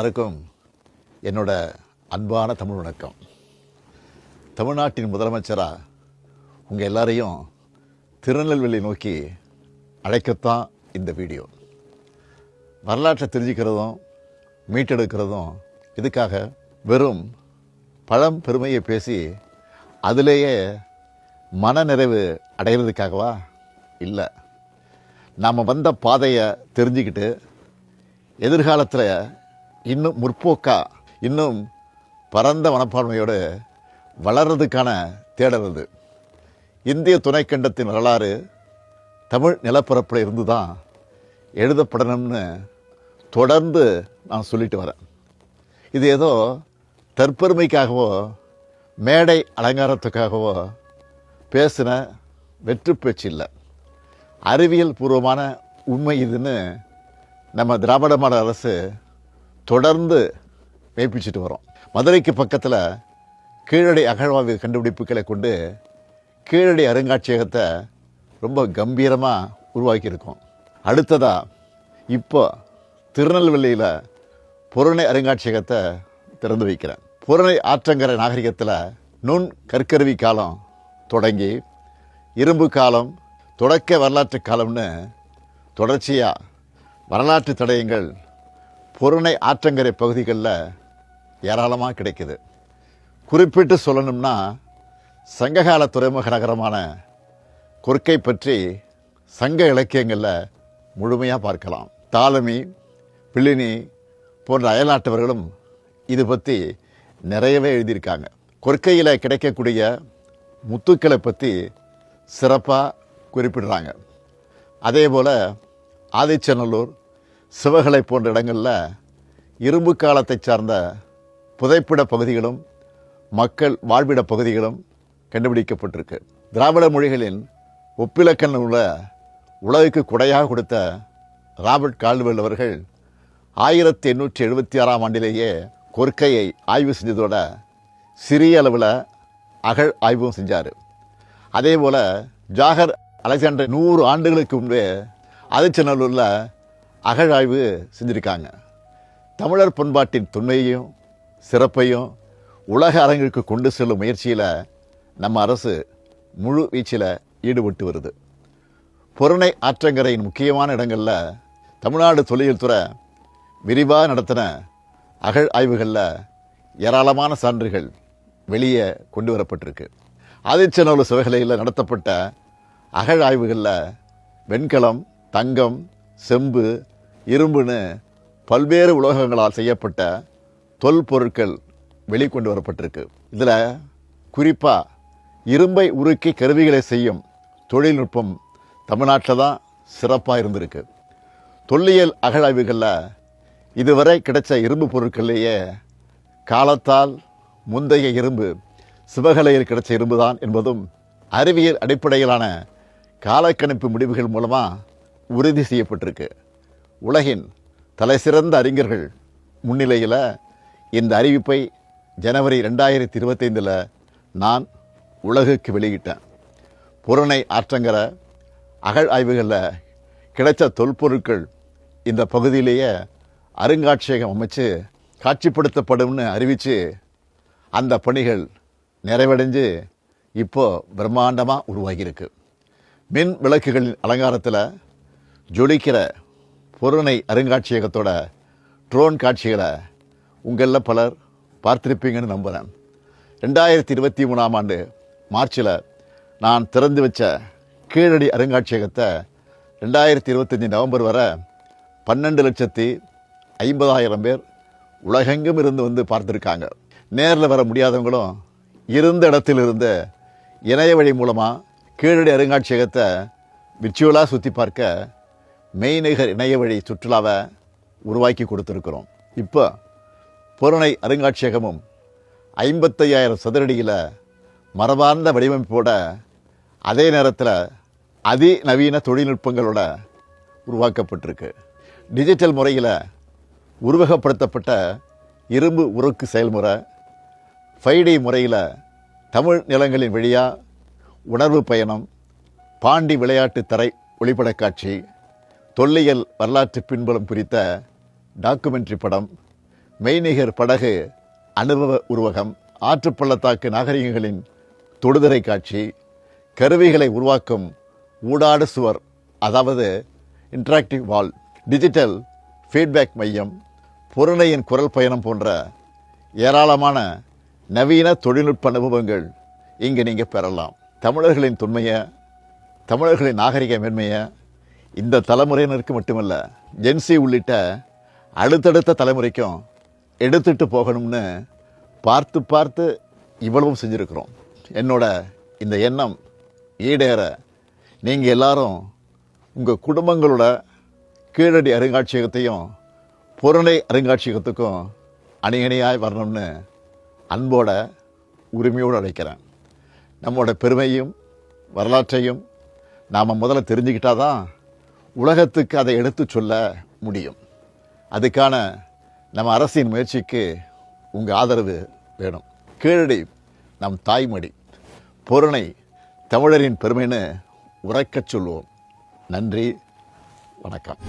எல்லாருக்கும் என்னோட அன்பான தமிழ் வணக்கம். தமிழ்நாட்டின் முதலமைச்சராக உங்கள் எல்லாரையும் திருநெல்வேலி நோக்கி அழைக்கத்தான் இந்த வீடியோ. வரலாற்றை தெரிஞ்சுக்கிறதும் மீட்டெடுக்கிறதும் இதுக்காக வெறும் பழம் பெருமையை பேசி அதிலேயே மனநிறைவு அடைகிறதுக்காகவா? இல்லை, நாம் வந்த பாதையை தெரிஞ்சுக்கிட்டு எதிர்காலத்தில் இன்னும் முற்போக்கா, இன்னும் பரந்த மனப்பான்மையோடு வளர்றதுக்கான தேடல் இது. இந்திய துணைக்கண்டத்தின் வரலாறு தமிழ் நிலப்பரப்பில் இருந்து தான் எழுதப்படணும்னு தொடர்ந்து நான் சொல்லிட்டு வரேன். இது ஏதோ தற்பெருமைக்காகவோ மேடை அலங்காரத்துக்காகவோ பேசின வெற்று பேச்சு இல்லை, அறிவியல் பூர்வமான உண்மை இதுன்னு நம்ம திராவிட மாடல் அரசு தொடர்ந்து மெய்ப்பிச்சுட்டு வரோம். மதுரைக்கு பக்கத்தில் கீழடி அகழ்வாய்வு கண்டுபிடிப்புகளை கொண்டு கீழடி அருங்காட்சியகத்தை ரொம்ப கம்பீரமாக உருவாக்கியிருக்கோம். அடுத்ததாக இப்போ திருநெல்வேலியில் புறநை அருங்காட்சியகத்தை திறந்து வைக்கிறேன். புறநை ஆற்றங்கரை நாகரிகத்தில் நுண் கற்கருவி காலம் தொடங்கி இரும்பு காலம், தொடக்க வரலாற்று காலம்னு தொடர்ச்சியாக வரலாற்று தடயங்கள் புறநை ஆற்றங்கரை பகுதிகளில் ஏராளமாக கிடைக்குது. குறிப்பிட்டு சொல்லணும்னா சங்ககால துறைமுக நகரமான கொர்க்கை பற்றி சங்க இலக்கியங்களில் முழுமையாக பார்க்கலாம். தாலமி, பிளினி போன்ற அயல்நாட்டவர்களும் இது பற்றி நிறையவே எழுதியிருக்காங்க. கொர்க்கையில் கிடைக்கக்கூடிய முத்துக்களை பற்றி சிறப்பாக குறிப்பிடுறாங்க. அதே போல் ஆதிச்சநல்லூர், சிவகலை போன்ற இடங்களில் இரும்பு காலத்தை சார்ந்த புதைப்பிட பகுதிகளும் மக்கள் வாழ்விட பகுதிகளும் கண்டுபிடிக்கப்பட்டிருக்கு. திராவிட மொழிகளின் ஒப்பிலக்கண நூலை உலகுக்கு கொடையாக கொடுத்த ராபர்ட் கால்டுவெல் அவர்கள் 1876ஆம் ஆண்டிலேயே கொர்க்கையை ஆய்வு செஞ்சதோட சிறிய அளவில் அகழ் ஆய்வும் செஞ்சார். அதே போல் ஜாகர் அலெக்சாண்டர் 100 ஆண்டுகளுக்கு முன்பே ஆதிச்சநல்லூரில் அகழாய்வு செஞ்சுருக்காங்க. தமிழர் பண்பாட்டின் தொன்மையையும் சிறப்பையும் உலக அரங்கிற்கு கொண்டு செல்லும் முயற்சியில் நம்ம அரசு முழு வீச்சில் ஈடுபட்டு வருது. புறநை ஆற்றங்கரையின் முக்கியமான இடங்களில் தமிழ்நாடு தொல்லியல் துறை விரிவாக நடத்தின அகழ் ஆய்வுகளில் ஏராளமான சான்றுகள் வெளியே கொண்டு வரப்பட்டிருக்கு. ஆதிச்சநல்லூர் சிவகலையில் நடத்தப்பட்ட அகழ் ஆய்வுகளில் வெண்கலம், தங்கம், செம்பு, இரும்புன்னு பல்வேறு உலோகங்களால் செய்யப்பட்ட தொல்பொருட்கள் வெளிக்கொண்டு வரப்பட்டிருக்கு. இதில் குறிப்பாக இரும்பை உருக்கி கருவிகளை செய்யும் தொழில்நுட்பம் தமிழ்நாட்டில் தான் சிறப்பாக இருந்திருக்கு. தொல்லியல் அகழாய்வுகளில் இதுவரை கிடைச்ச இரும்பு பொருட்கள்லேயே காலத்தால் முந்தைய இரும்பு சிவகலையில் கிடைச்ச இரும்பு தான் என்பதும் அறிவியல் அடிப்படையிலான காலக்கணிப்பு முடிவுகள் மூலமாக உறுதி செய்யப்பட்டிருக்கு. உலகின் தலைசிறந்த அறிஞர்கள் முன்னிலையில் இந்த அறிவிப்பை ஜனவரி 2025 நான் உலகுக்கு வெளியிட்டேன். புறநை ஆற்றங்கரை அகழ் ஆய்வுகளில் கிடைச்ச தொல்பொருட்கள் இந்த பகுதியிலேயே அருங்காட்சியகம் அமைச்சு காட்சிப்படுத்தப்படும்னு அறிவித்து அந்த பணிகள் நிறைவடைஞ்சு இப்போது பிரம்மாண்டமாக உருவாகியிருக்கு. மின் விளக்குகளின் அலங்காரத்தில் ஜொலிக்கிற புறநை அருங்காட்சியகத்தோட ட்ரோன் காட்சிகளை உங்களில் பலர் பார்த்திருப்பீங்கன்னு நம்புகிறேன். 2023ஆம் ஆண்டு மார்ச்சில் நான் திறந்து வச்ச கீழடி அருங்காட்சியகத்தை 2025 நவம்பர் வரை 12,50,000 பேர் உலகெங்கும் இருந்து வந்து பார்த்துருக்காங்க. நேரில் வர முடியாதவங்களும் இருந்த இடத்திலிருந்து இணைய வழி மூலமாக கீழடி அருங்காட்சியகத்தை விர்ச்சுவலாக சுற்றி பார்க்க மெய்நிகர் இணைய வழி சுற்றுலாவை உருவாக்கி கொடுத்துருக்குறோம். இப்போ புறநை அருங்காட்சியகமும் 55,000 சதுரடியில் மரபார்ந்த வடிவமைப்போட அதே நேரத்தில் அதிநவீன தொழில்நுட்பங்களோட உருவாக்கப்பட்டிருக்கு. டிஜிட்டல் முறையில் உருவகப்படுத்தப்பட்ட இரும்பு உருக்கு செயல்முறை, 5D முறையில் தமிழ் நிலங்களின் வழியாக உணர்வு பயணம், பாண்டி விளையாட்டு தரை ஒளிப்பட காட்சி, தொல்லியல் வரலாற்று பின்புலம் குறித்த டாக்குமெண்ட்ரி படம், மெய்நிகர் படகு அனுபவ உருவகம், ஆற்றுப்பள்ளத்தாக்கு நாகரிகங்களின் தொடுதிரை காட்சி, கருவிகளை உருவாக்கும் ஊடாடு சுவர், அதாவது இன்டராக்டிவ் வால், டிஜிட்டல் ஃபீட்பேக் மையம், பொருணையின் குரல் பயணம் போன்ற ஏராளமான நவீன தொழில்நுட்ப அனுபவங்கள் இங்கே நீங்கள் பெறலாம். தமிழர்களின் தொன்மையை, தமிழர்களின் நாகரிக மேன்மையை இந்த தலைமுறையினருக்கு மட்டுமல்ல, ஜென்சி உள்ளிட்ட அடுத்தடுத்த தலைமுறைக்கும் எடுத்துட்டு போகணும்னு பார்த்து பார்த்து இவ்வளவும் செஞ்சுருக்கிறோம். என்னோட இந்த எண்ணம் ஈடேற நீங்கள் எல்லாரும் உங்கள் குடும்பங்களோட கீழடி அருங்காட்சியகத்தையும் பொருணை அருங்காட்சியகத்துக்கும் அணியணியாய் வரணும்னு அன்போட உரிமையோடு அழைக்கிறேன். நம்மளோட பெருமையும் வரலாற்றையும் நாம் முதல்ல தெரிஞ்சுக்கிட்டாதான் உலகத்துக்கு அதை எடுத்து சொல்ல முடியும். அதுக்கான நம்ம அரசின் முயற்சிக்கு உங்கள் ஆதரவு வேணும். கீழடி நம் தாய்மொழி, பொருணை தமிழரின் பெருமைன்னு உரைக்கச் சொல்வோம். நன்றி, வணக்கம்.